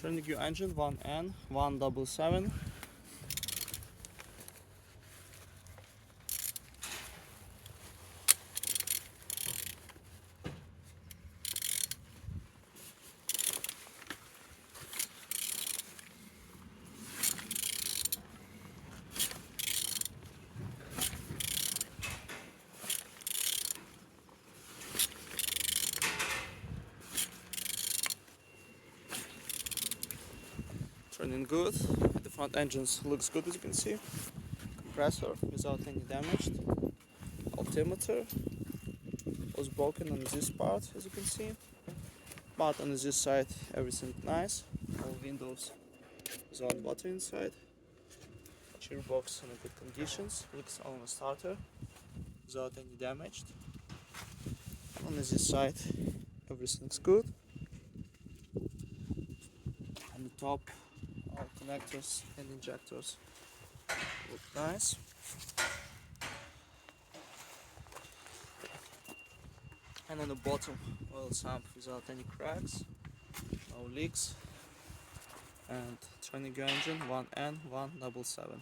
Turning your engine 1N 177. Turning good. The front engine looks good, as you can see. Compressor without any damage. Altimeter was broken on this part, as you can see. But on this side, everything nice. All windows without water inside. Gearbox in good conditions. Looks on a starter without any damage. On this side, everything's good. On the top, all connectors and injectors look nice. And on the bottom, oil sump without any cracks, no leaks. And turning your engine 1N 177.